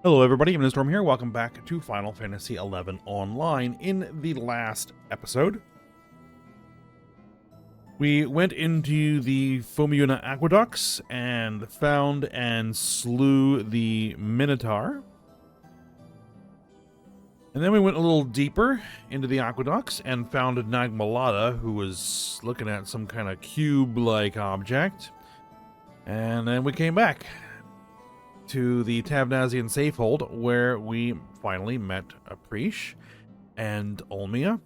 Hello everybody, I'm Storm here. Welcome back to Final Fantasy XI Online. In the last episode, we went into the Fomiuna Aqueducts and found and slew the Minotaur. And then we went a little deeper into the aqueducts and found Nagmalada, who was looking at some kind of cube-like object. And then we came back to the Tavnazian Safehold, where we finally met Aprish and Olmia.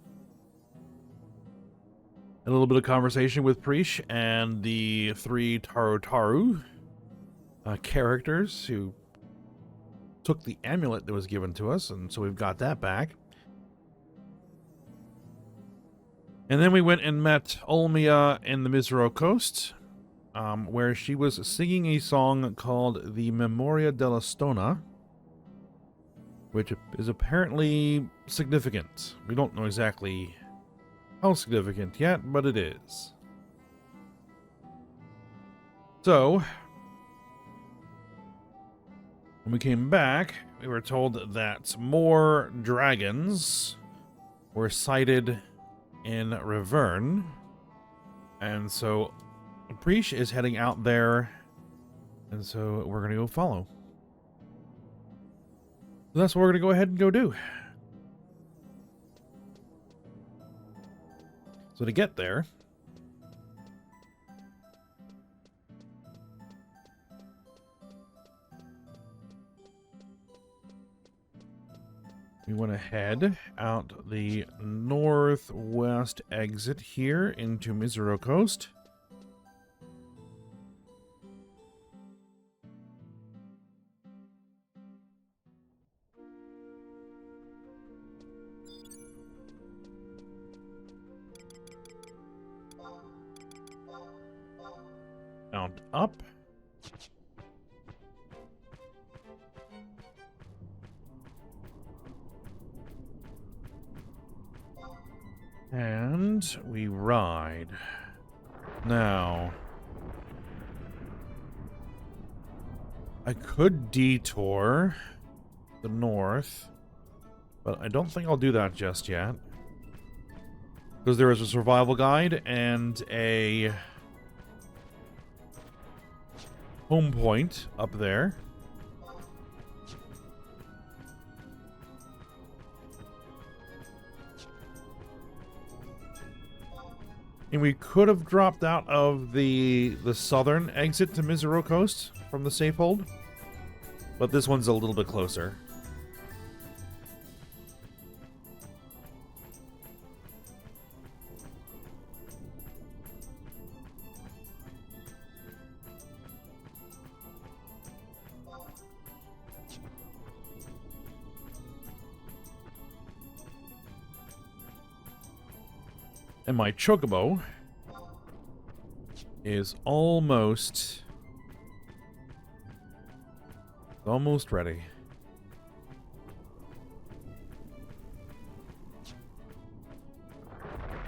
A little bit of conversation with Prish and the three Taru characters who took the amulet that was given to us, and so we've got that back. And then we went and met Olmia in the Misero Coast, where she was singing a song called the Memoria della Stona, which is apparently significant. We don't know exactly how significant yet, but it is. So, when we came back, we were told that more dragons were sighted in Reverne, and so Aprish is heading out there, and so we're going to go follow. So that's what we're going to go ahead and go do. So to get there, we want to head out the northwest exit here into Misero Coast. Out up. And we ride. Now, I could detour the north, but I don't think I'll do that just yet, because there is a survival guide and a home point up there. And we could have dropped out of the southern exit to Misero Coast from the Safehold, but this one's a little bit closer. And my chocobo is almost ready.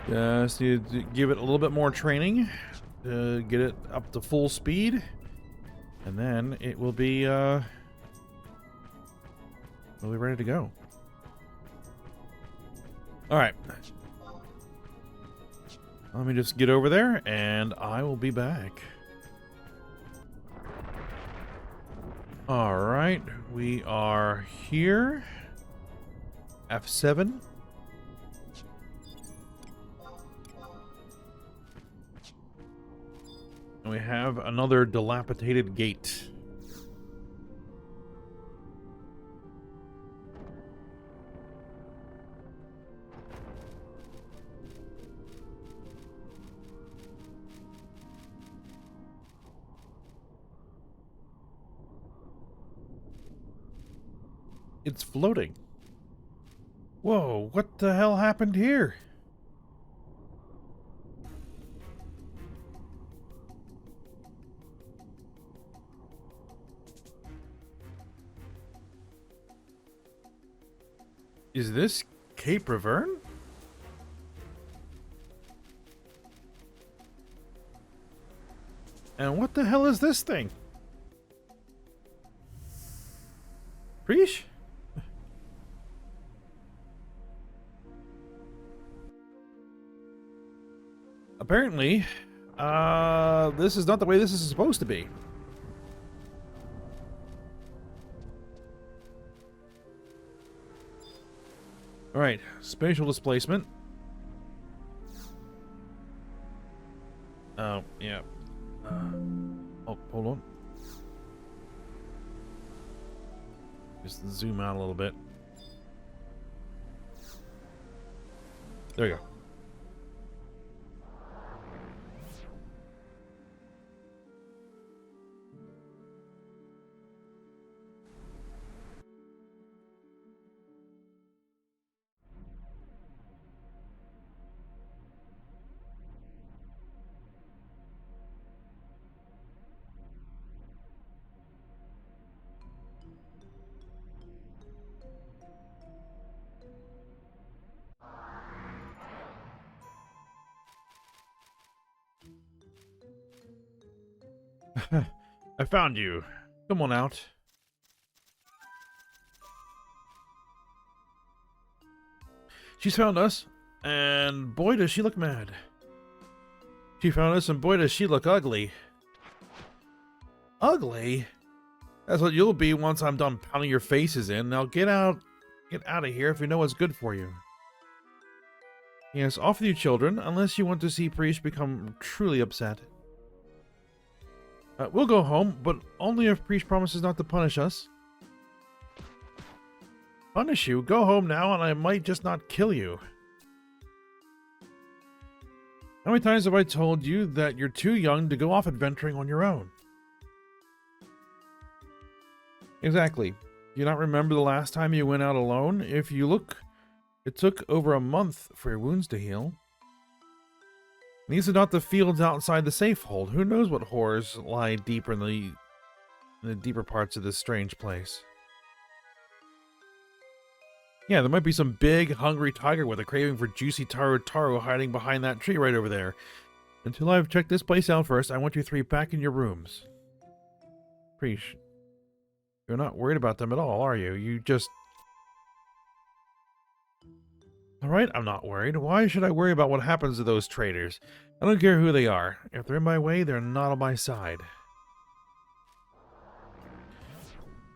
Just need to give it a little bit more training to get it up to full speed, and then it will be ready to go. All right. Let me just get over there, and I will be back. Alright, we are here. F7. And we have another dilapidated gate. It's floating. Whoa, what the hell happened here? Is this Cape Reverne? And what the hell is this thing? Preesh? Apparently, this is not the way this is supposed to be. Alright, spatial displacement. Oh, yeah. Oh, hold on. Just zoom out a little bit. There you go. I found you. Come on out. She's found us, and boy does she look mad. She found us, and boy does she look ugly. Ugly? That's what you'll be once I'm done pounding your faces in. Now get out of here if you know what's good for you. Yes, off with you children, unless you want to see Priest become truly upset. We'll go home, but only if Priest promises not to punish us. Punish you? Go home now and I might just not kill you. How many times have I told you that you're too young to go off adventuring on your own? Exactly. Do you not remember the last time you went out alone? If you look, it took over a month for your wounds to heal. These are not the fields outside the safe hold. Who knows what horrors lie deeper in the deeper parts of this strange place. Yeah, there might be some big, hungry tiger with a craving for juicy taro hiding behind that tree right over there. Until I've checked this place out first, I want you three back in your rooms. Preesh, you're not worried about them at all, are you? You just... Alright, I'm not worried. Why should I worry about what happens to those traitors? I don't care who they are. If they're in my way, they're not on my side.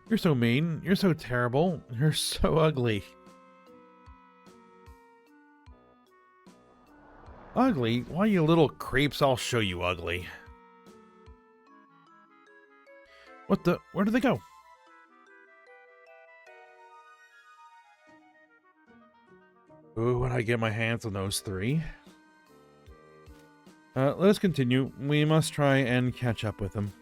You're so mean. You're so terrible. You're so ugly. Ugly? Why, you little creeps, I'll show you ugly. What the? Where did they go? Ooh, when I get my hands on those three. Let us continue. We must try and catch up with them.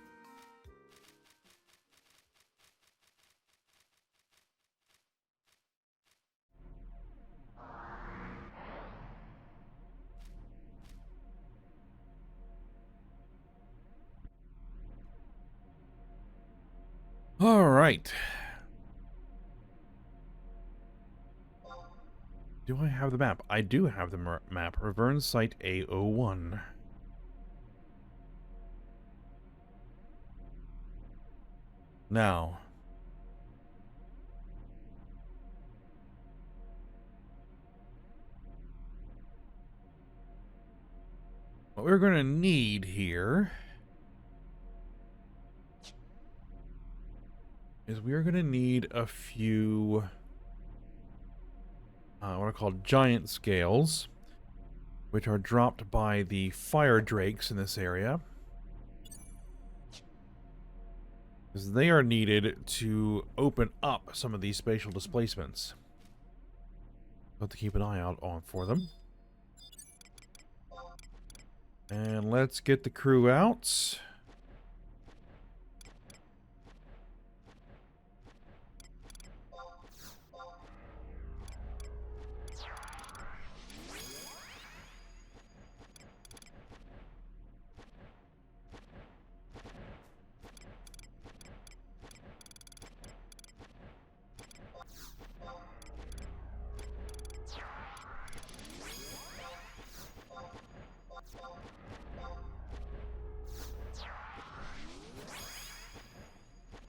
All right. Do I have the map? I do have the map. Reverne Site A01. Now. What we're going to need here is we are going to need a few what are called giant scales, which are dropped by the fire drakes in this area, because they are needed to open up some of these spatial displacements. Have to keep an eye out for them. And let's get the crew out.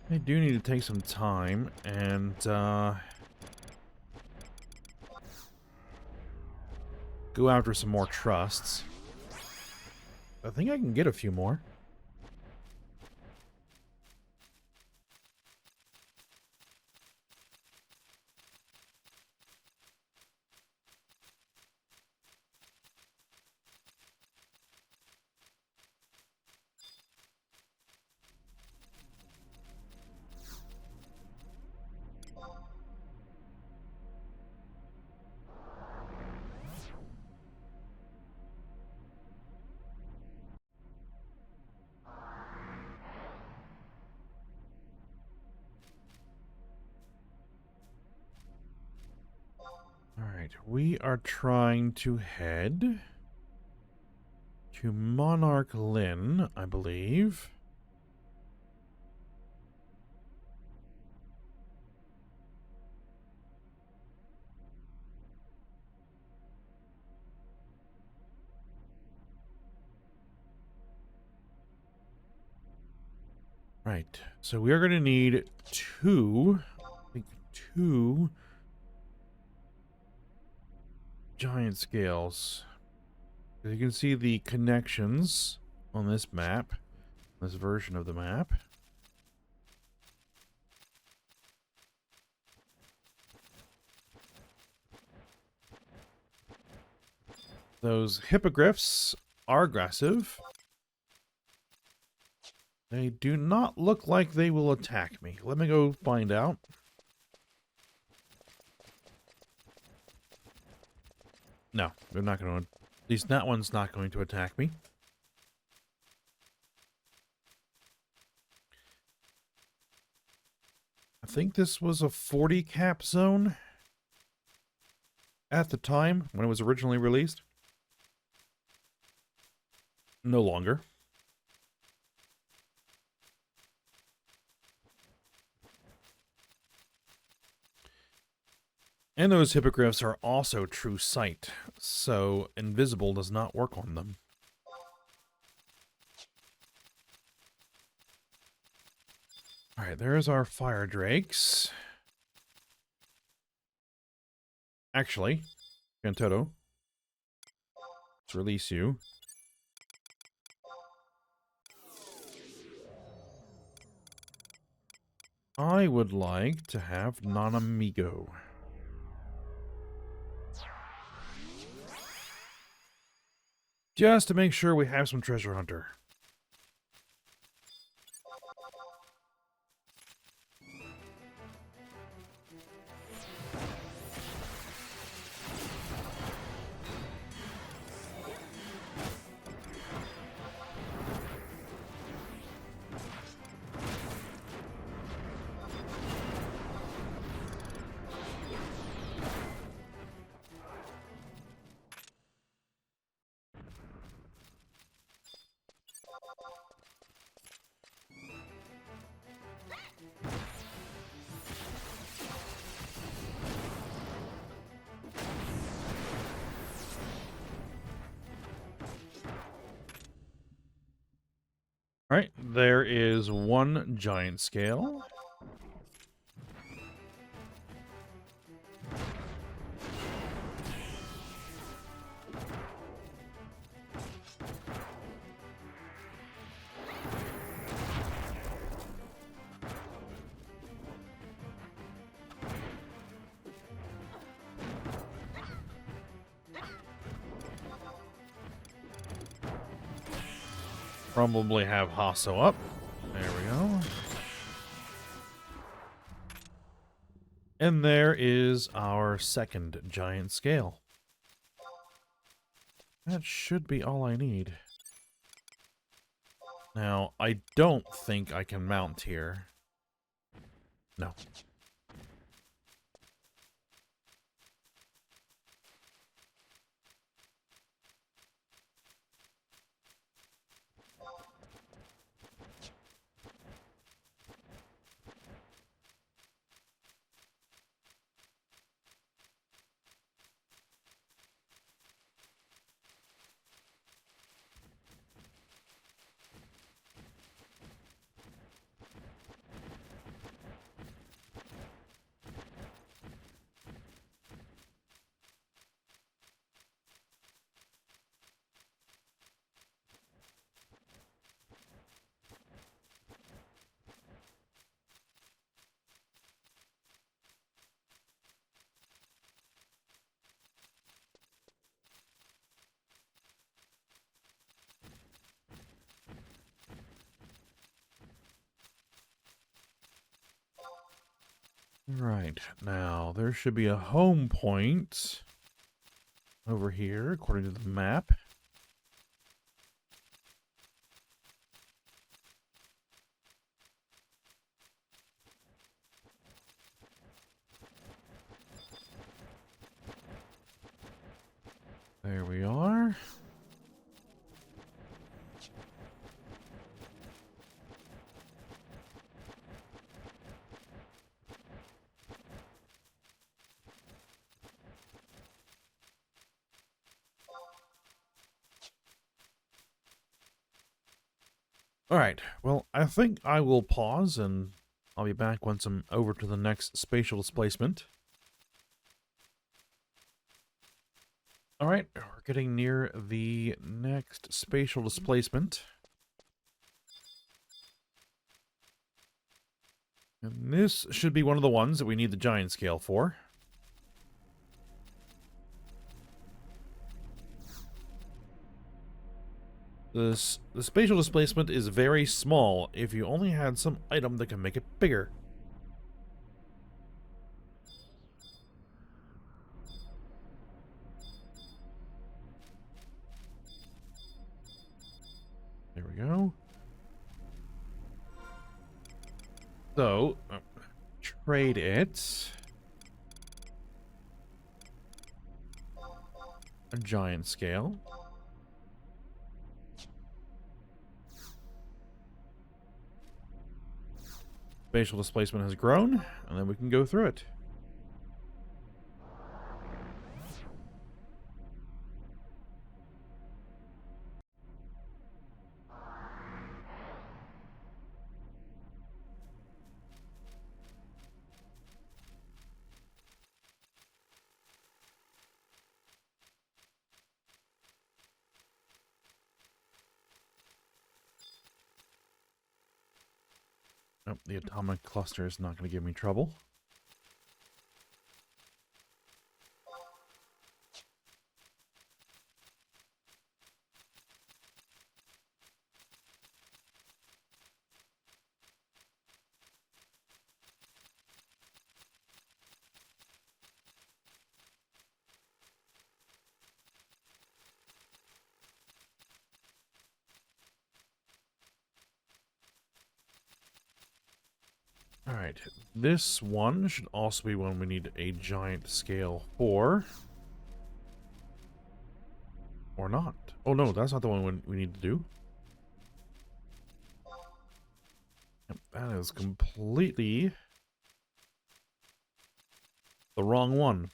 I do need to take some time and go after some more trusts. I think I can get a few more. Alright, we are trying to head to Monarch Lynn, I believe. Right, so we are going to need two giant scales. As you can see the connections on this map, this version of the map. Those hippogriffs are aggressive. They do not look like they will attack me. Let me go find out. No, they're not going to. At least that one's not going to attack me. I think this was a 40 cap zone at the time when it was originally released. No longer. And those hippogriffs are also true sight, so invisible does not work on them. Alright, there's our fire drakes. Actually, Cantoto, let's release you. I would like to have Non-Amigo. Just to make sure we have some treasure hunter. Alright, there is one giant scale. Probably have Hasso up. There we go. And there is our second giant scale. That should be all I need. Now, I don't think I can mount here. No. Right, now there should be a home point over here, according to the map. There we are. All right, well, I think I will pause and I'll be back once I'm over to the next spatial displacement. All right, we're getting near the next spatial displacement. And this should be one of the ones that we need the giant scale for. The spatial displacement is very small if you only had some item that can make it bigger. There we go. So, trade it. A giant scale. Spatial displacement has grown, and then we can go through it. Oh, the atomic cluster is not going to give me trouble. Alright, this one should also be one we need a giant scale for. Or not. Oh no, that's not the one we need to do. Yep, that is completely the wrong one.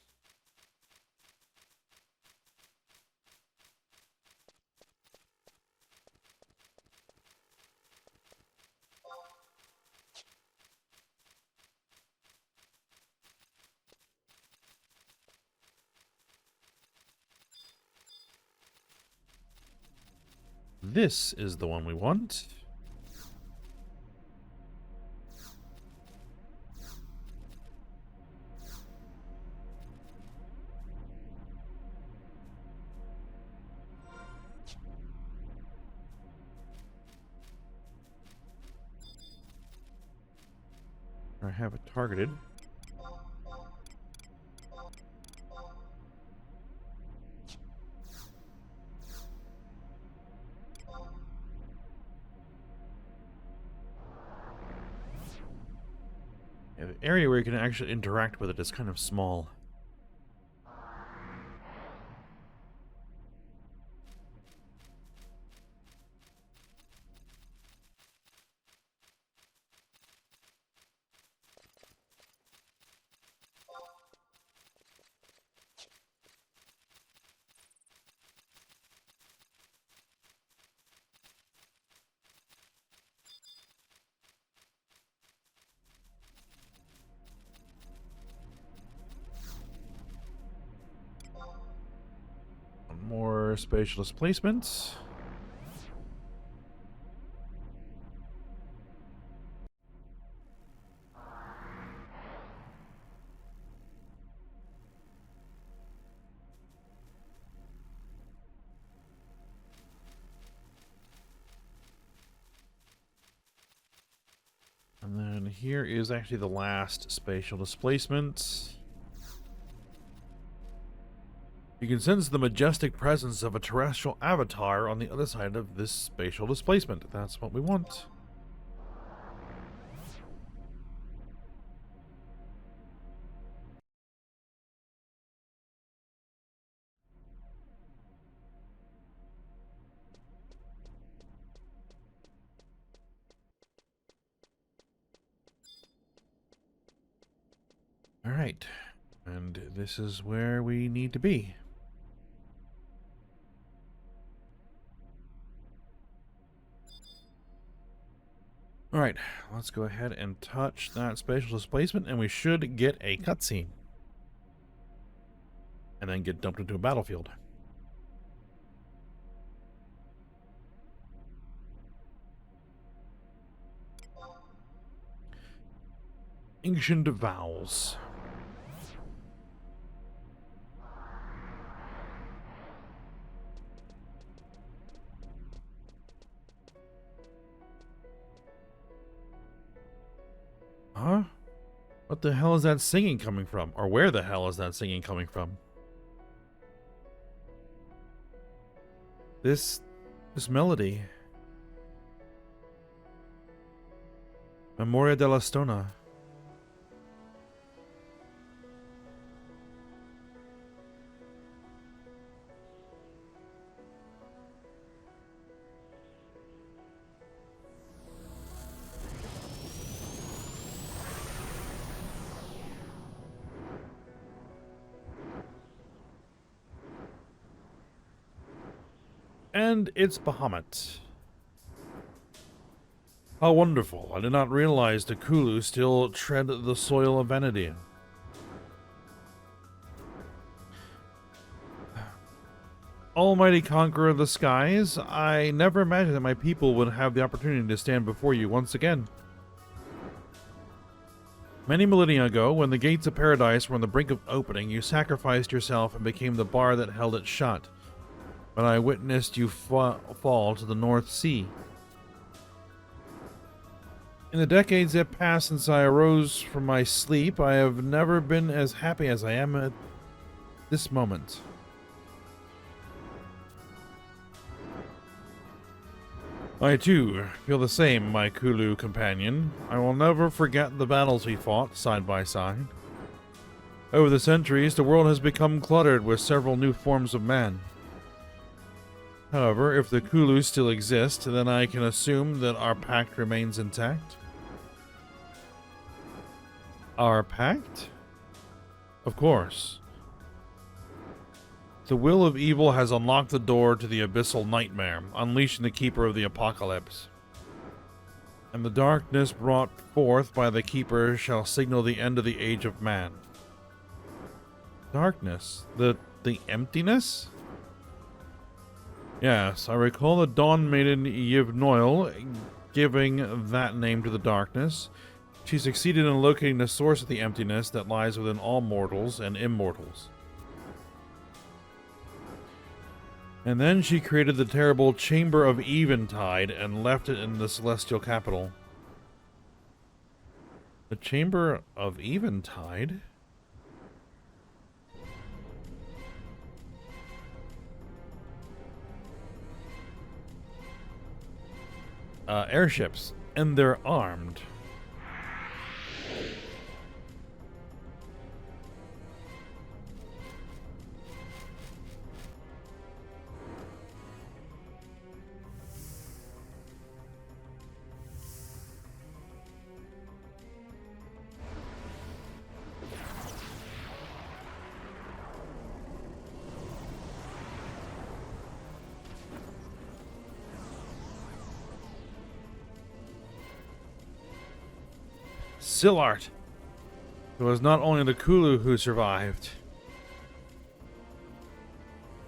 This is the one we want. I have it targeted. Yeah, the area where you can actually interact with it is kind of small. More spatial displacements. And then here is actually the last spatial displacement. You can sense the majestic presence of a terrestrial avatar on the other side of this spatial displacement. That's what we want. All right, and this is where we need to be. All right, let's go ahead and touch that spatial displacement, and we should get a cutscene. And then get dumped into a battlefield. Ancient Vows. Huh? What the hell is that singing coming from? Or where the hell is that singing coming from? This melody. Memoria della Stona. And it's Bahamut. How wonderful. I did not realize the Kulu still tread the soil of Vana'diel. Almighty conqueror of the skies, I never imagined that my people would have the opportunity to stand before you once again. Many millennia ago, when the gates of paradise were on the brink of opening, you sacrificed yourself and became the bar that held it shut. But I witnessed you fall to the North Sea. In the decades that passed since I arose from my sleep, I have never been as happy as I am at this moment. I too feel the same, my Kulu companion. I will never forget the battles we fought side by side. Over the centuries, the world has become cluttered with several new forms of man. However, if the Kulu still exist, then I can assume that our pact remains intact. Our pact? Of course. The will of evil has unlocked the door to the abyssal nightmare, unleashing the Keeper of the Apocalypse. And the darkness brought forth by the Keeper shall signal the end of the age of man. Darkness? The emptiness? Yes, I recall the Dawn Maiden Yevnoil giving that name to the darkness. She succeeded in locating the source of the emptiness that lies within all mortals and immortals. And then she created the terrible Chamber of Eventide and left it in the celestial capital. The Chamber of Eventide? Airships, and they're armed. Sillart. It was not only the Kulu who survived.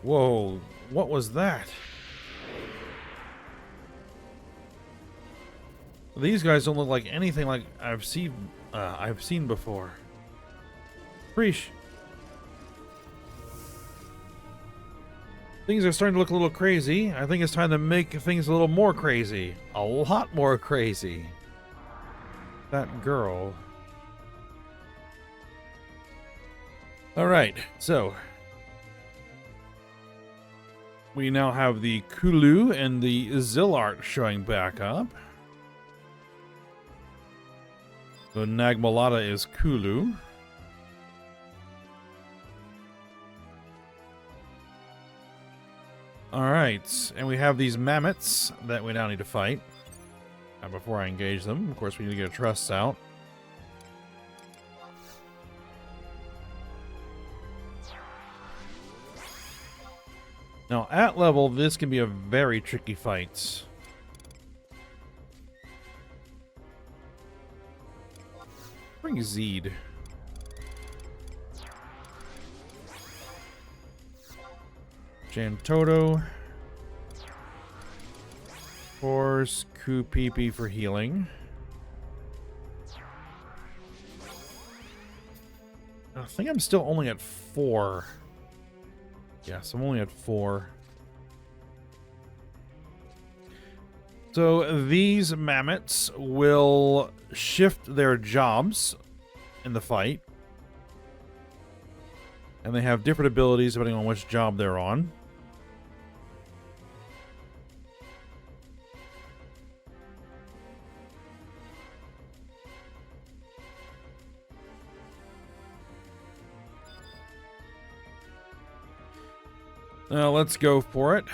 Whoa, what was that? These guys don't look like anything like I've seen before. Preesh. Things are starting to look a little crazy. I think it's time to make things a little more crazy. A lot more crazy. that girl. Alright, so we now have the Kulu and the Zillart showing back up. So Nagmalata is Kulu. Alright, and we have these mammoths that we now need to fight. Before I engage them, of course we need to get a trusts out. Now, at level, this can be a very tricky fight. Bring Zeed. Jantoto. Force Kupipi for healing. I think I'm still only at 4. Yes, I'm only at 4. So these mammoths will shift their jobs in the fight. And they have different abilities depending on which job they're on. Now let's go for it.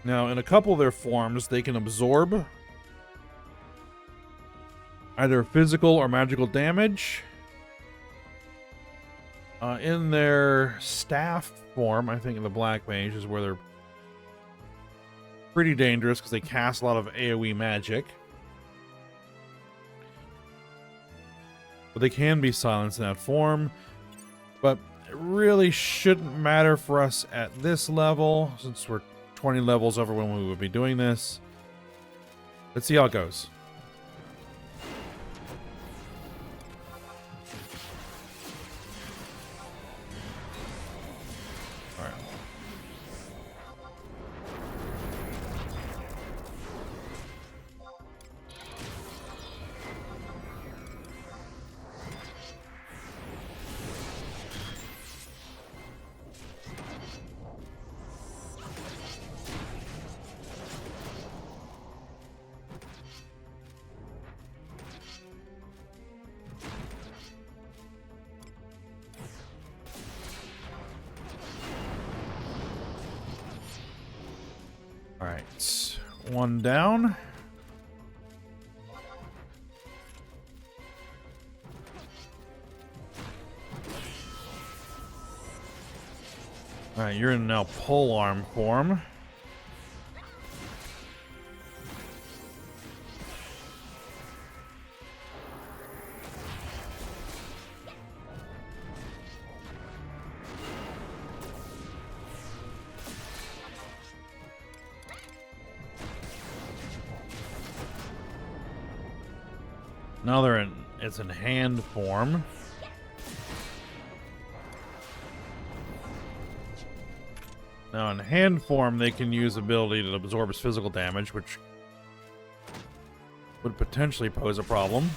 Now, in a couple of their forms, they can absorb either physical or magical damage. In their staff form, I think in the Black Mage is where they're pretty dangerous because they cast a lot of AoE magic. But they can be silenced in that form. But it really shouldn't matter for us at this level, since we're 20 levels over when we would be doing this. Let's see how it goes. Alright. Alright, one down. Alright, you're in now polearm form. Now they're in, it's in hand form. Now in hand form, they can use the ability that absorbs physical damage, which would potentially pose a problem.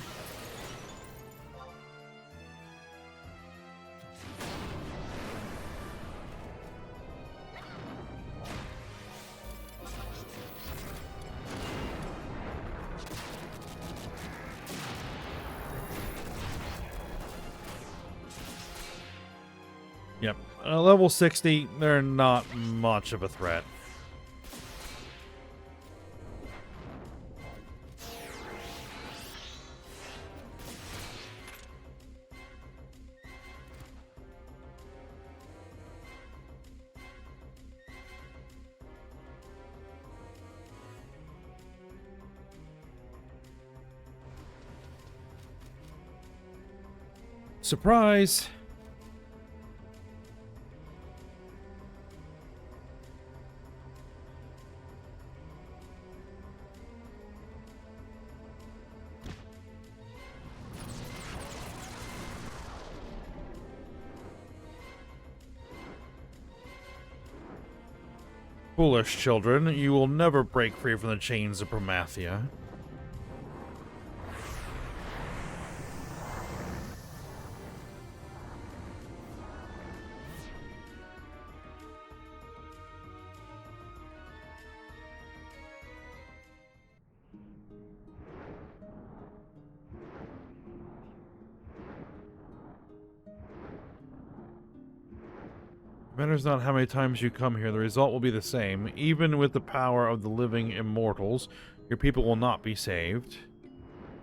Yep. Level 60, they're not much of a threat. Surprise! Foolish children, you will never break free from the chains of Promathia. Matters not how many times you come here, the result will be the same. Even with the power of the living immortals, your people will not be saved.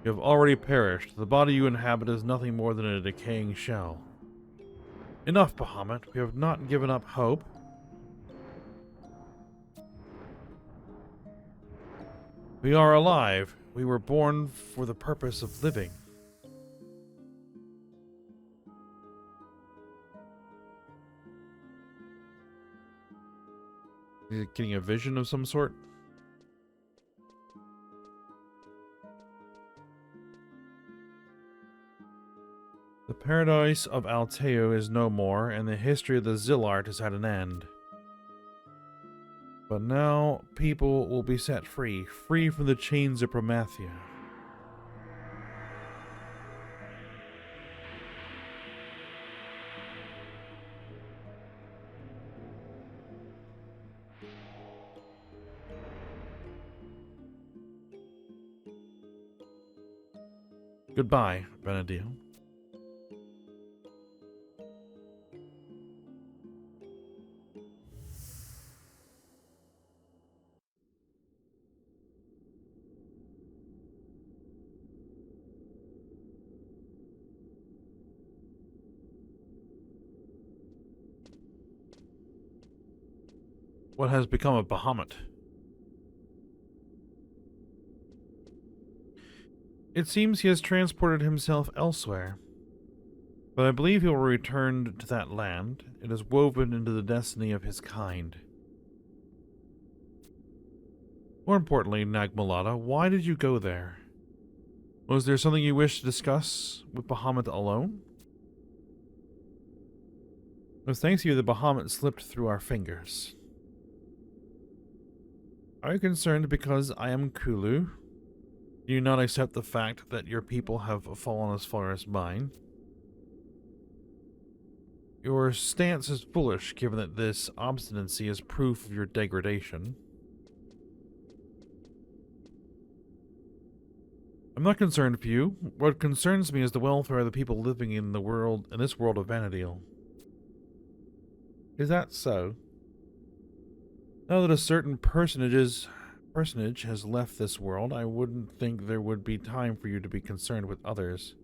You have already perished. The body you inhabit is nothing more than a decaying shell. Enough, Bahamut. We have not given up hope. We are alive. We were born for the purpose of living. Is it getting a vision of some sort? The paradise of Alteo is no more, and the history of the Zillart is at an end. But now, people will be set free, free from the chains of Promathia. Goodbye, Vana'diel. What has become of Bahamut? It seems he has transported himself elsewhere, but I believe he will return to that land. It is woven into the destiny of his kind. More importantly, Nagmalada, why did you go there? Was there something you wished to discuss with Bahamut alone? It was thanks to you that Bahamut slipped through our fingers. Are you concerned because I am Kulu? Do you not accept the fact that your people have fallen as far as mine? Your stance is foolish, given that this obstinacy is proof of your degradation. I'm not concerned for you. What concerns me is the welfare of the people living in this world of Vana'diel. Is that so? Now that a certain personage has left this world, I wouldn't think there would be time for you to be concerned with others.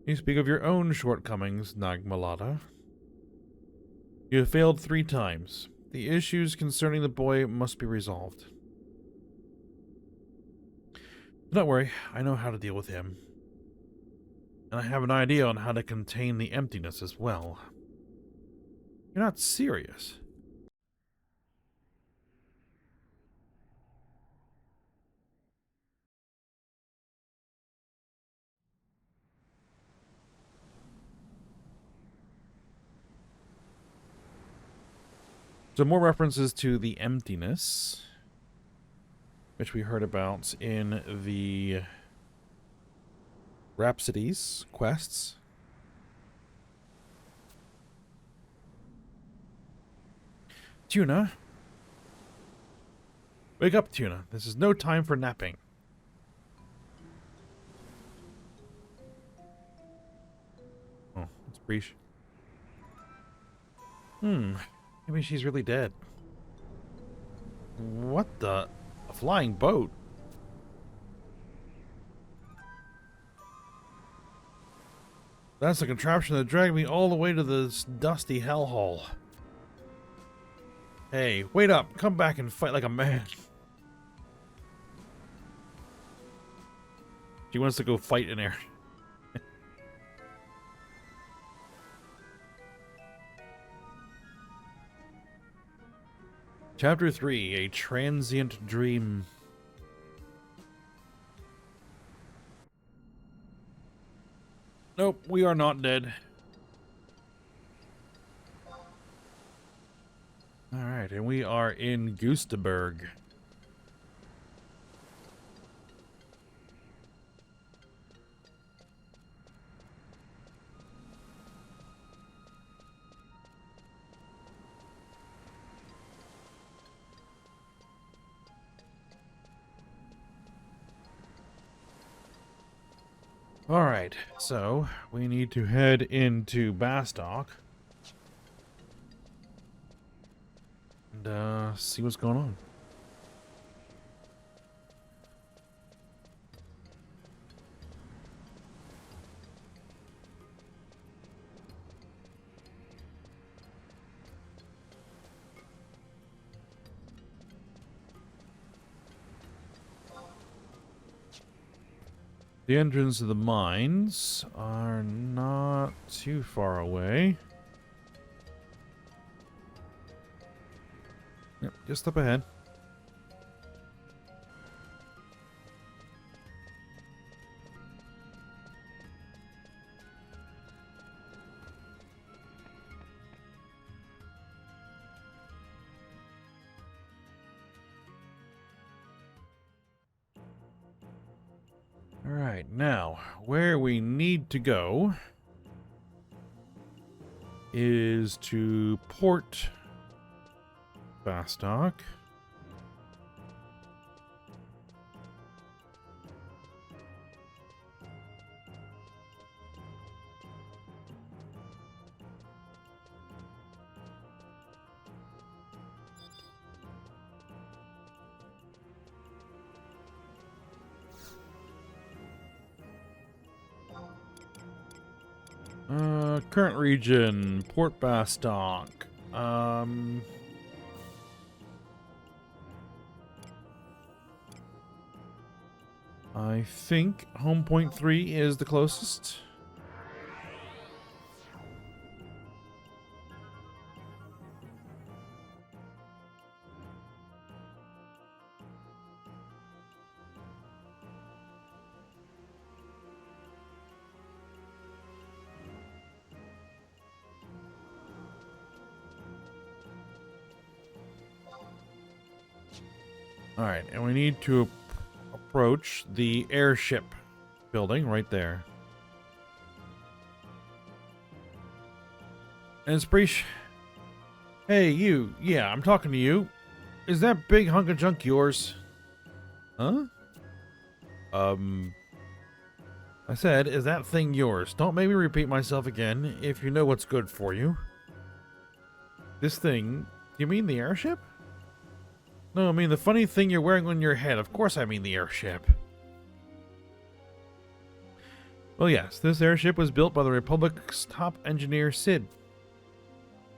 You speak of your own shortcomings, Nagmalada. You have failed 3 times. The issues concerning the boy must be resolved. Don't worry, I know how to deal with him. And I have an idea on how to contain the emptiness as well. You're not serious. So more references to the emptiness, which we heard about in the Rhapsodies quests. Tuna. Wake up, Tuna. This is no time for napping. Oh, it's Breach. Maybe she's really dead. What the? A flying boat? That's the contraption that dragged me all the way to this dusty hellhole. Hey, wait up. Come back and fight like a man. She wants to go fight in there. Chapter 3, A Transient Dream. Nope, we are not dead. Alright, and we are in Gustaberg. Alright, so we need to head into Bastock and see what's going on. The entrance to the mines are not too far away. Yep, just up ahead. Alright, now, where we need to go is to Port Bastock. Current region, Port Bastock. I think Home Point 3 is the closest. Alright, and we need to approach the airship building right there. And Spreesh, hey, you. Yeah, I'm talking to you. Is that big hunk of junk yours? Huh? I said, is that thing yours? Don't make me repeat myself again if you know what's good for you. This thing, you mean the airship? No, I mean the funny thing you're wearing on your head. Of course I mean the airship. Well, yes, this airship was built by the Republic's top engineer, Sid.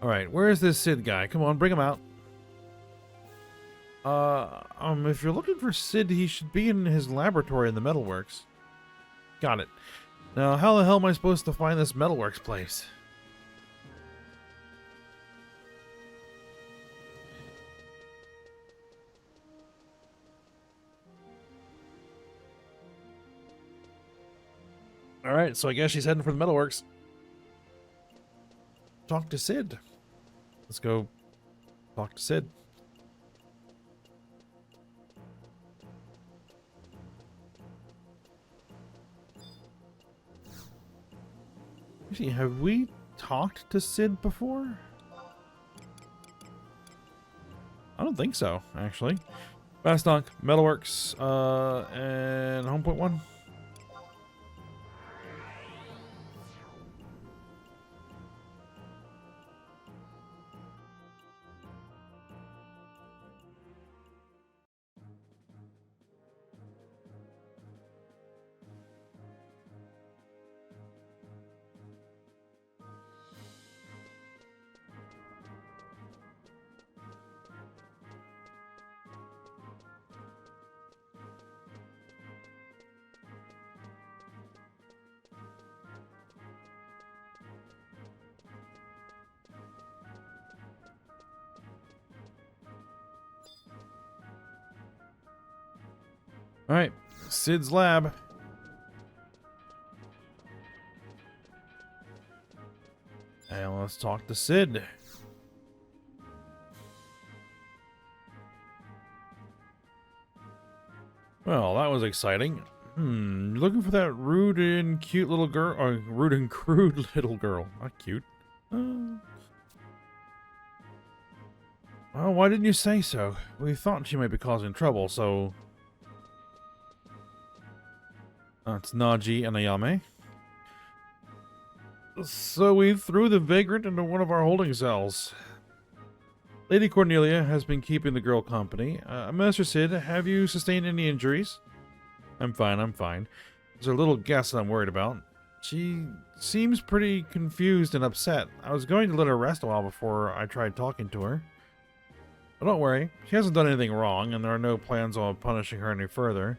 Alright, where is this Sid guy? Come on, bring him out. If you're looking for Sid, he should be in his laboratory in the metalworks. Got it. Now, how the hell am I supposed to find this metalworks place? Alright, so I guess she's heading for the metalworks. Talk to Sid. Let's go talk to Sid. Actually, have we talked to Sid before? I don't think so, actually. Bastock, Metalworks, and Home Point 1. Alright, Sid's lab. And let's talk to Sid. Well, that was exciting. Looking for that rude and cute little girl, or rude and crude little girl. Not cute. Well, why didn't you say so? We thought she might be causing trouble, so... That's Naji and Ayame. So we threw the vagrant into one of our holding cells. Lady Cornelia has been keeping the girl company. Master Sid, have you sustained any injuries? I'm fine, I'm fine. There's a little guest that I'm worried about. She seems pretty confused and upset. I was going to let her rest a while before I tried talking to her. But don't worry, she hasn't done anything wrong, and there are no plans on punishing her any further.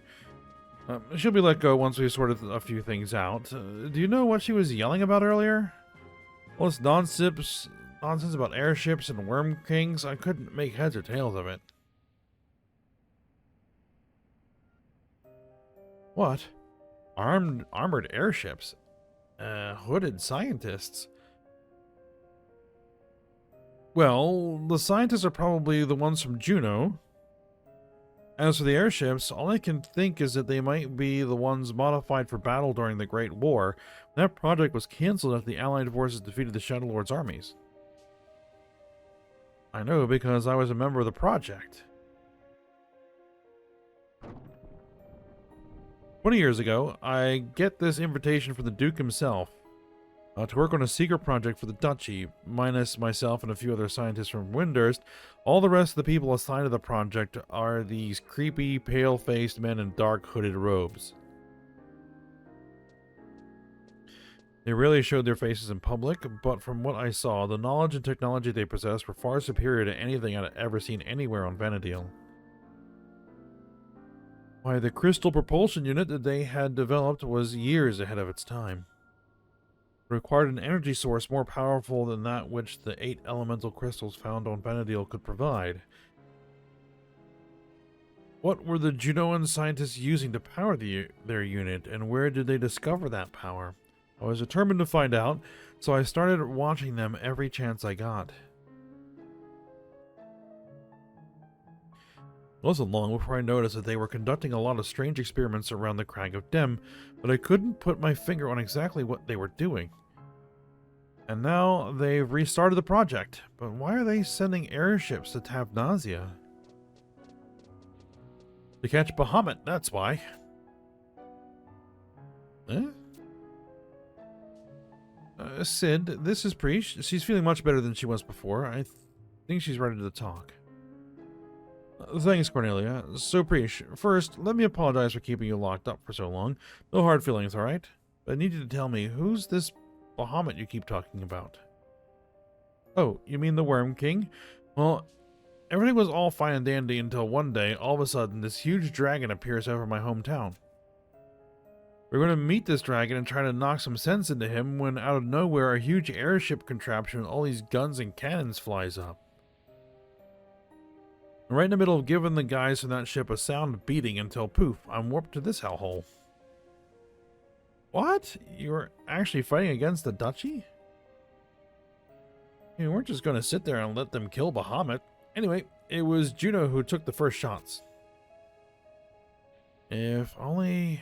She'll be let go once we've sorted a few things out. Do you know what she was yelling about earlier? Well, it's nonsense about airships and worm kings. I couldn't make heads or tails of it. What? Armored airships? Hooded scientists? Well, the scientists are probably the ones from Juno. As for the airships, all I can think is that they might be the ones modified for battle during the Great War. That project was cancelled after the Allied forces defeated the Shadow Lord's armies. I know because I was a member of the project. 20 years ago, I get this invitation from the Duke himself to work on a secret project for the Duchy, minus myself and a few other scientists from Windurst. All the rest of the people assigned to the project are these creepy, pale-faced men in dark hooded robes. They rarely showed their faces in public, but from what I saw, the knowledge and technology they possessed were far superior to anything I'd ever seen anywhere on Vana'diel. Why, the crystal propulsion unit that they had developed was years ahead of its time. It required an energy source more powerful than that which the 8 elemental crystals found on Vana'diel could provide. What were the Junoan scientists using to power their unit, and where did they discover that power? I was determined to find out, so I started watching them every chance I got. It wasn't long before I noticed that they were conducting a lot of strange experiments around the Crag of Dem, but I couldn't put my finger on exactly what they were doing. And now they've restarted the project, but why are they sending airships to Tavnazia? To catch Bahamut, that's why. Eh? Sid, this is Preach. She's feeling much better than she was before. I think she's ready to talk. Thanks, Cornelia. So, Preach, first, let me apologize for keeping you locked up for so long. No hard feelings, alright? But I need you to tell me, who's this Bahamut you keep talking about? Oh, you mean the Worm King? Well, everything was all fine and dandy until one day, all of a sudden, this huge dragon appears over my hometown. We're going to meet this dragon and try to knock some sense into him when out of nowhere a huge airship contraption with all these guns and cannons flies up. Right in the middle of giving the guys from that ship a sound beating until poof, I'm warped to this hellhole. What? You're actually fighting against the Duchy? You weren't just going to sit there and let them kill Bahamut. Anyway, it was Juno who took the first shots. If I only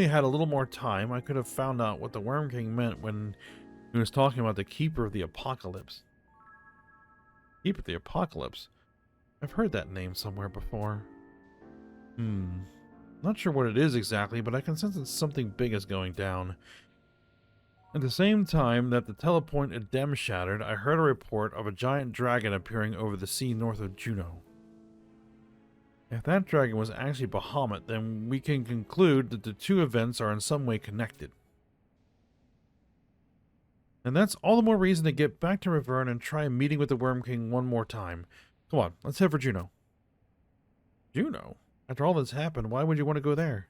had a little more time, I could have found out what the Worm King meant when he was talking about the Keeper of the Apocalypse. Keeper of the Apocalypse? I've heard that name somewhere before. Not sure what it is exactly, but I can sense that something big is going down. At the same time that the telepoint at Dem shattered, I heard a report of a giant dragon appearing over the sea north of Juno. If that dragon was actually Bahamut, then we can conclude that the two events are in some way connected. And that's all the more reason to get back to Riverne and try meeting with the Worm King one more time. Come on, let's head for Juno. Juno? After all that's happened, why would you want to go there?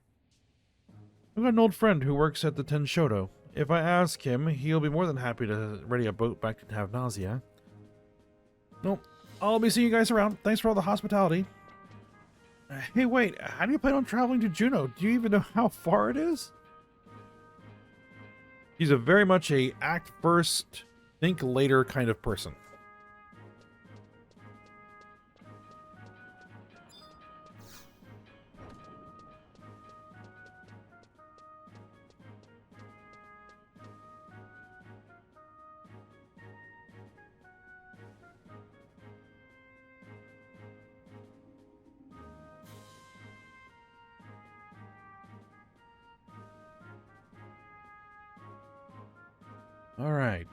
I've got an old friend who works at the Tenshodo. If I ask him, he'll be more than happy to ready a boat back to Tavnazia. Well, I'll be seeing you guys around. Thanks for all the hospitality. Hey, wait, how do you plan on traveling to Juno? Do you even know how far it is? He's a very much a act first, think later kind of person. All right.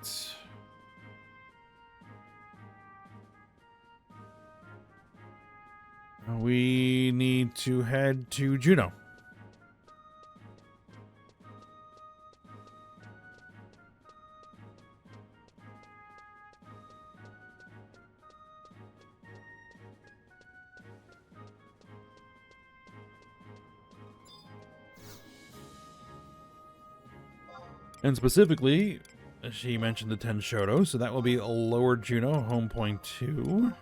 We need to head to Juneau. And specifically, she mentioned the 10 Shoto, so that will be Lower Juneau, home point 2.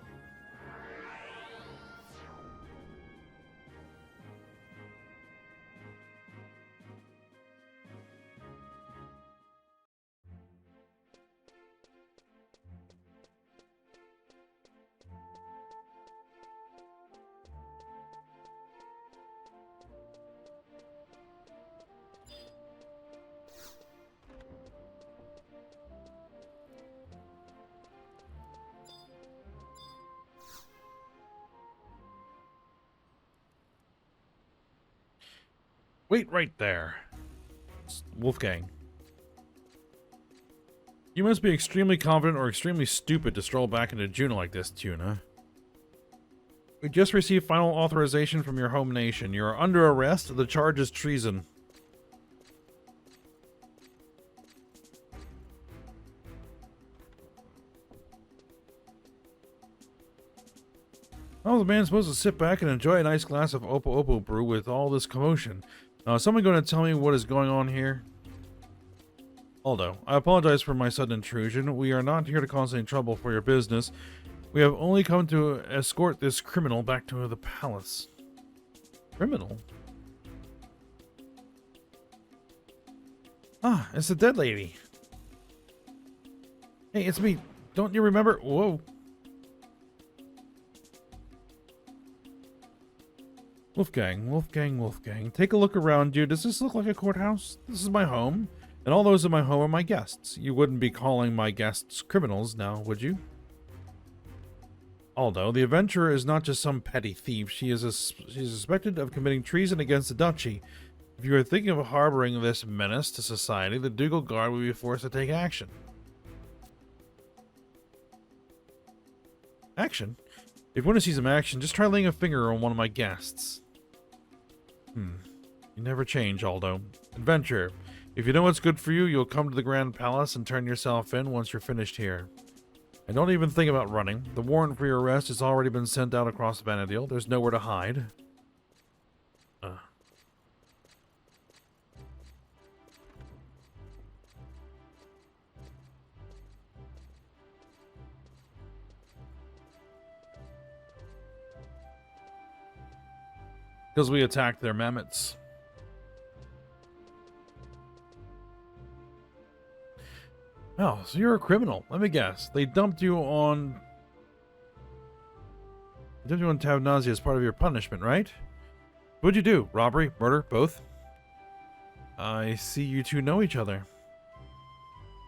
Wait right there. Wolfgang. You must be extremely confident or extremely stupid to stroll back into Juneau like this, Tuna. We just received final authorization from your home nation. You are under arrest. The charge is treason. How is the man supposed to sit back and enjoy a nice glass of Oppo Oppo brew with all this commotion? Is someone going to tell me what is going on here? Aldo, I apologize for my sudden intrusion. We are not here to cause any trouble for your business. We have only come to escort this criminal back to the palace. Criminal? Ah, it's the dead lady. Hey, it's me. Don't you remember? Whoa. Wolfgang. Take a look around you. Does this look like a courthouse? This is my home, and all those in my home are my guests. You wouldn't be calling my guests criminals now, would you? Aldo, the adventurer is not just some petty thief. She's suspected of committing treason against the duchy. If you are thinking of harboring this menace to society, the ducal guard will be forced to take action. Action? If you want to see some action, just try laying a finger on one of my guests. You never change, Aldo. Adventurer, if you know what's good for you, you'll come to the Grand Palace and turn yourself in once you're finished here. And don't even think about running. The warrant for your arrest has already been sent out across Vana'diel. There's nowhere to hide. Because we attacked their mammoths. Oh, so you're a criminal. Let me guess. They dumped you on Tavnazi as part of your punishment, right? What'd you do? Robbery? Murder? Both? I see you two know each other.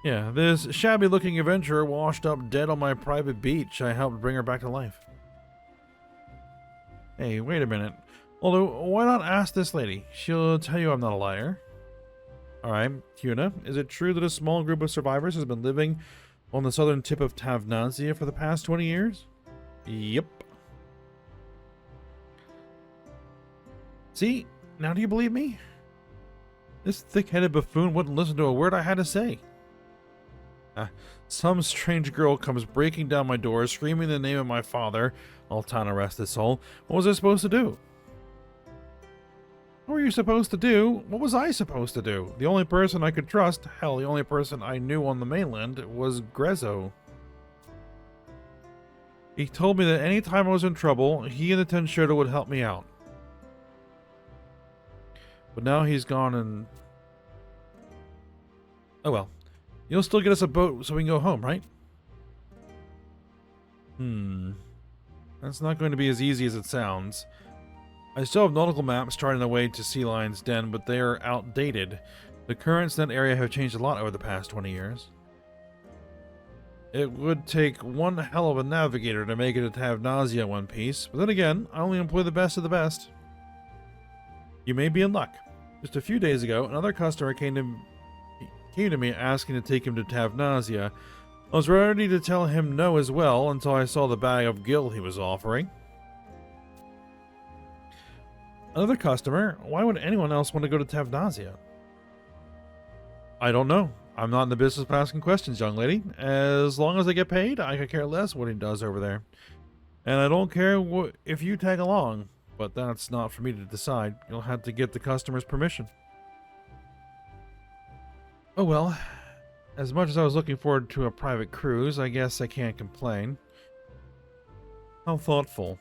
Yeah, this shabby-looking adventurer washed up dead on my private beach. I helped bring her back to life. Hey, wait a minute. Although, why not ask this lady? She'll tell you I'm not a liar. Alright, Tuna, is it true that a small group of survivors has been living on the southern tip of Tavnazi for the past 20 years? Yep. See? Now do you believe me? This thick-headed buffoon wouldn't listen to a word I had to say. Some strange girl comes breaking down my door, screaming the name of my father. Altana rest his soul. What was I supposed to do? What were you supposed to do? What was I supposed to do? The only person I could trust, hell, the only person I knew on the mainland, was Grezzo. He told me that any time I was in trouble, he and the Tenshoto would help me out. But now he's gone and... Oh well. You'll still get us a boat so we can go home, right? That's not going to be as easy as it sounds. I still have nautical maps charting the way to Sea Lion's Den, but they are outdated. The currents in that area have changed a lot over the past 20 years. It would take one hell of a navigator to make it to Tavnazi in one piece, but then again, I only employ the best of the best. You may be in luck. Just a few days ago, another customer came came to me asking to take him to Tavnazia. I was ready to tell him no as well until I saw the bag of gil he was offering. Another customer? Why would anyone else want to go to Tavnazia? I don't know. I'm not in the business of asking questions, young lady. As long as I get paid, I could care less what he does over there. And I don't care if you tag along, but that's not for me to decide. You'll have to get the customer's permission. Oh well, as much as I was looking forward to a private cruise, I guess I can't complain. How thoughtful.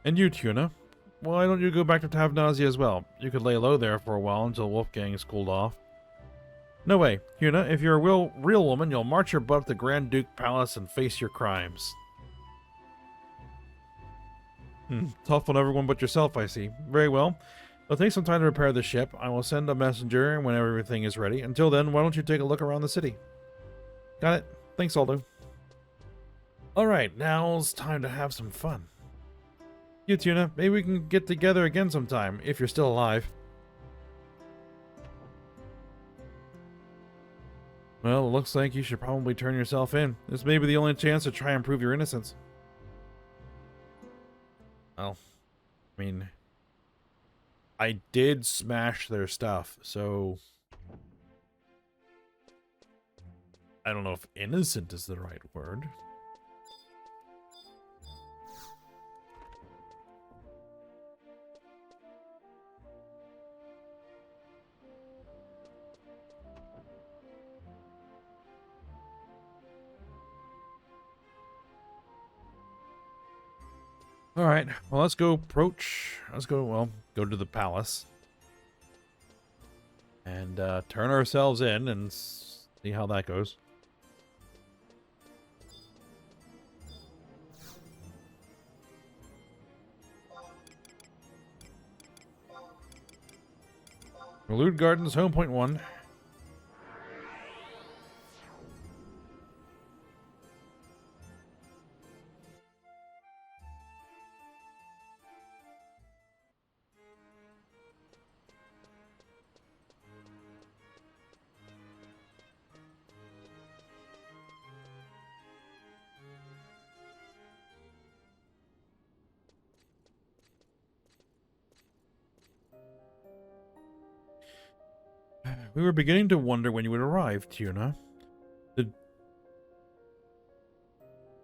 And you, Tuna? Why don't you go back to Tavnazia as well? You could lay low there for a while until Wolfgang is cooled off. No way, Tuna. If you're a real woman, you'll march your butt to the Grand Duke Palace and face your crimes. Tough on everyone but yourself, I see. Very well. It'll take some time to repair the ship. I will send a messenger when everything is ready. Until then, why don't you take a look around the city? Got it. Thanks, Aldo. Alright, now's time to have some fun. You, Tuna, maybe we can get together again sometime, if you're still alive. Well, it looks like you should probably turn yourself in. This may be the only chance to try and prove your innocence. Well, I mean, I did smash their stuff, so I don't know if innocent is the right word. All right, well, let's go approach. Well, go to the palace. And turn ourselves in and see how that goes. Prelude Gardens, home point 1. We were beginning to wonder when you would arrive, Tuna.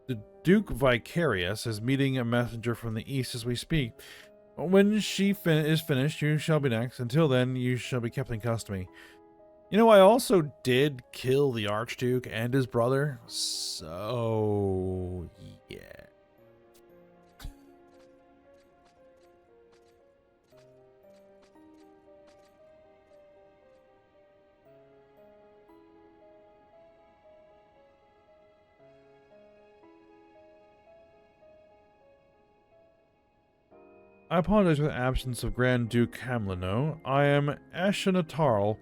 The Duke Vicarious is meeting a messenger from the east as we speak. When she is finished, you shall be next. Until then, you shall be kept in custody. You know, I also did kill the Archduke and his brother, so yeah. I apologize for the absence of Grand Duke Hamlino. I am Ashinatarl.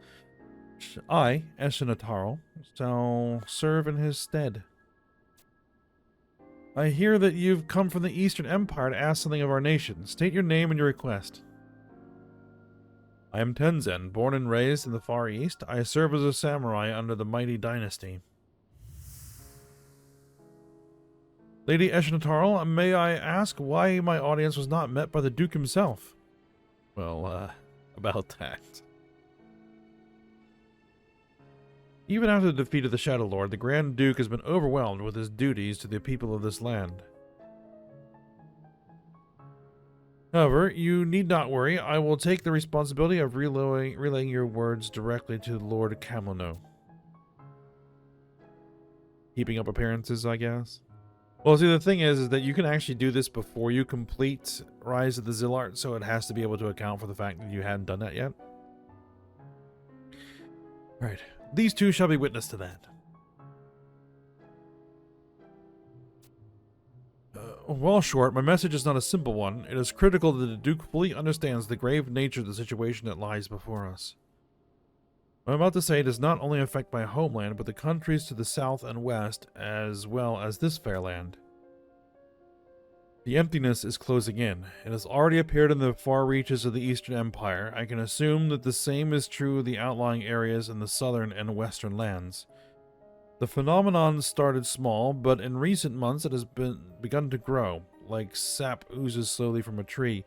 Ashinatarl, shall serve in his stead. I hear that you've come from the Eastern Empire to ask something of our nation. State your name and your request. I am Tenzen, born and raised in the Far East. I serve as a samurai under the mighty dynasty. Lady Ashinatarl, may I ask why my audience was not met by the Duke himself? Well, about that. Even after the defeat of the Shadow Lord, the Grand Duke has been overwhelmed with his duties to the people of this land. However, you need not worry. I will take the responsibility of relaying your words directly to Lord Camlino. Keeping up appearances, I guess. Well, see, the thing is that you can actually do this before you complete Rise of the Zillart, so it has to be able to account for the fact that you hadn't done that yet. Alright. These two shall be witness to that. Well, Short, my message is not a simple one. It is critical that the Duke fully understands the grave nature of the situation that lies before us. What I'm about to say does not only affect my homeland, but the countries to the south and west, as well as this fair land. The emptiness is closing in. It has already appeared in the far reaches of the Eastern Empire. I can assume that the same is true of the outlying areas in the southern and western lands. The phenomenon started small, but in recent months it has begun to grow, like sap oozes slowly from a tree.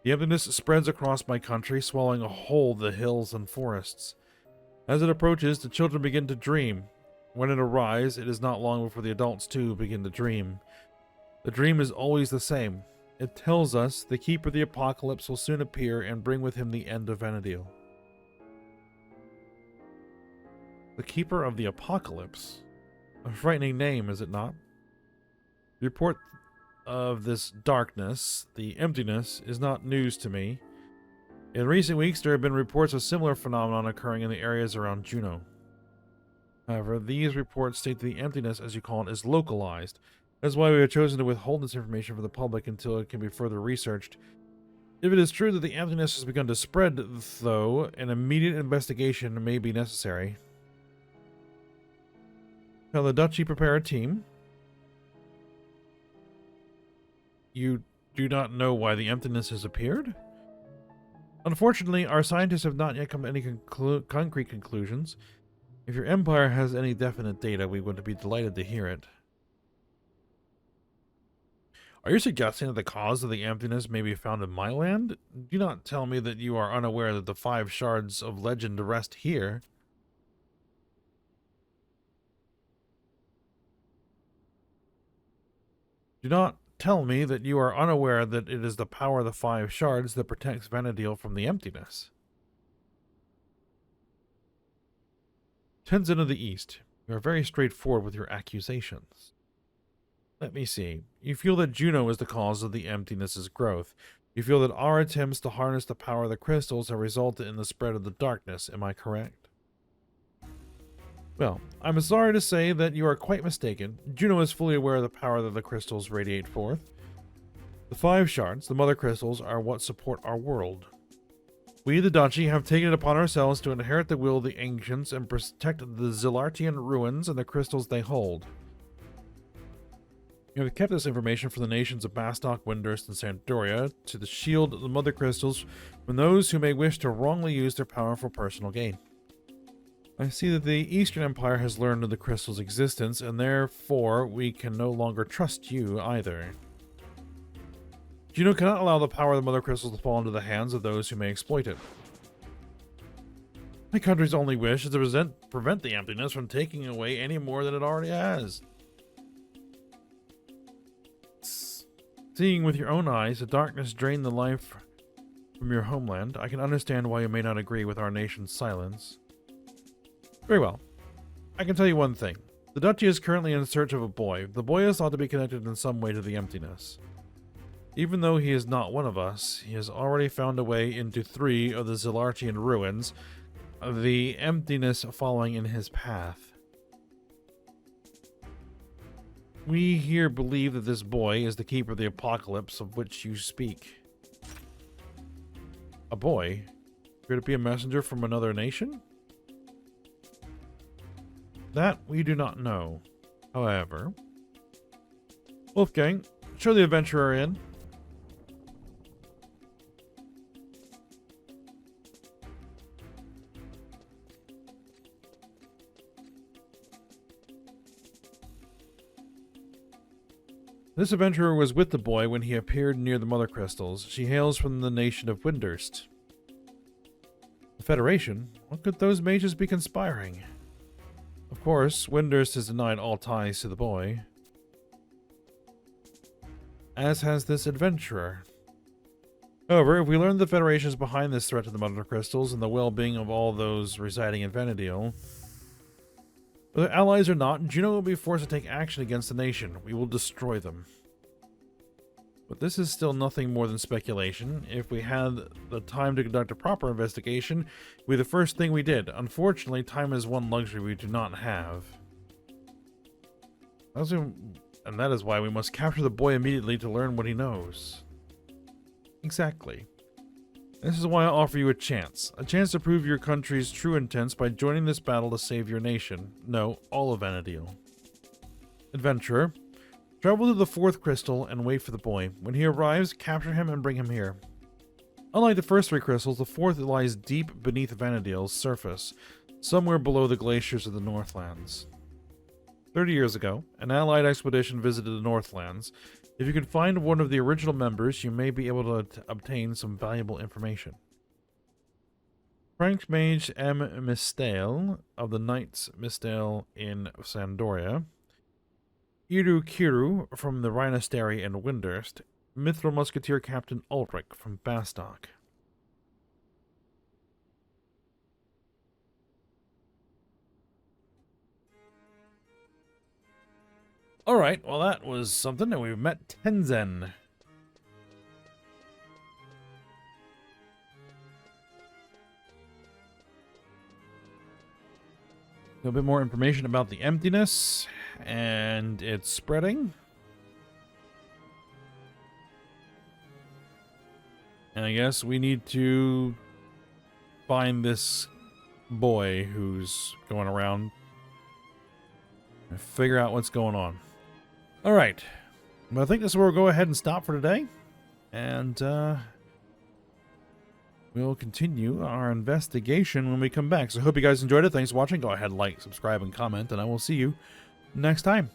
The emptiness spreads across my country, swallowing whole the hills and forests. As it approaches, the children begin to dream. When it arrives, it is not long before the adults too begin to dream. The dream is always the same. It tells us the Keeper of the Apocalypse will soon appear and bring with him the end of Vana'diel. The Keeper of the Apocalypse? A frightening name, is it not? The report of this darkness, the emptiness, is not news to me. In recent weeks, there have been reports of similar phenomenon occurring in the areas around Juno. However, these reports state that the emptiness, as you call it, is localized. That's why we have chosen to withhold this information from the public until it can be further researched. If it is true that the emptiness has begun to spread, though, an immediate investigation may be necessary. Shall the Duchy prepare a team? You do not know why the emptiness has appeared? Unfortunately, our scientists have not yet come to any concrete conclusions. If your empire has any definite data, we would be delighted to hear it. Are you suggesting that the cause of the emptiness may be found in my land? Do not tell me that you are unaware that the 5 shards of legend rest here. Do not tell me that you are unaware that it is the power of the 5 shards that protects Vana'diel from the emptiness. Tenzin of the East, you are very straightforward with your accusations. Let me see. You feel that Juno is the cause of the emptiness's growth. You feel that our attempts to harness the power of the crystals have resulted in the spread of the darkness. Am I correct? Well, I'm sorry to say that you are quite mistaken. Juno is fully aware of the power that the crystals radiate forth. The 5 shards, the mother crystals, are what support our world. We, the Duchy, have taken it upon ourselves to inherit the will of the ancients and protect the Zilartian ruins and the crystals they hold. You have kept this information for the nations of Bastok, Windurst, and Sandoria to shield the mother crystals from those who may wish to wrongly use their power for personal gain. I see that the Eastern Empire has learned of the crystal's existence, and therefore we can no longer trust you either. Juno cannot allow the power of the mother crystals to fall into the hands of those who may exploit it. My country's only wish is to prevent the emptiness from taking away any more than it already has. Seeing with your own eyes the darkness drain the life from your homeland, I can understand why you may not agree with our nation's silence. Very well. I can tell you one thing. The Duchy is currently in search of a boy. The boy is thought to be connected in some way to the emptiness. Even though he is not one of us, he has already found a way into 3 of the Zilartian ruins, the emptiness following in his path. We here believe that this boy is the Keeper of the Apocalypse of which you speak. A boy? Could it be a messenger from another nation? That we do not know. However, Wolfgang, show the adventurer in. This adventurer was with the boy when he appeared near the mother crystals. She hails from the nation of Windurst. The Federation? What could those mages be conspiring? Of course, Windurst has denied all ties to the boy. As has this adventurer. However, if we learn the Federation is behind this threat to the mother crystals and the well-being of all those residing in Vana'diel, whether allies or not, Juno will be forced to take action against the nation. We will destroy them. But this is still nothing more than speculation. If we had the time to conduct a proper investigation, it would be the first thing we did. Unfortunately, time is one luxury we do not have. And that is why we must capture the boy immediately to learn what he knows. Exactly. This is why I offer you a chance to prove your country's true intents by joining this battle to save your nation. No, all of Vana'diel. Adventurer, Travel to the fourth crystal and wait for the boy. When he arrives, capture him and bring him here. Unlike the first three crystals, the fourth lies deep beneath Vana'diel's surface, somewhere below the glaciers of the Northlands. 30 years ago, an allied expedition visited the Northlands. If you can find one of the original members, you may be able to obtain some valuable information. Frank Mage M. Mistale of the Knights Mistale in Sandoria. Iru Kiru from the Rhinosteri in Windurst. Mithril Musketeer Captain Ulrich from Bastock. Alright, well that was something, and we've met Tenzin. A bit more information about the emptiness and its spreading. And I guess we need to find this boy who's going around and figure out what's going on. Alright. Well, I think this is where we'll go ahead and stop for today. And we'll continue our investigation when we come back. So I hope you guys enjoyed it. Thanks for watching. Go ahead, like, subscribe, and comment. And I will see you next time.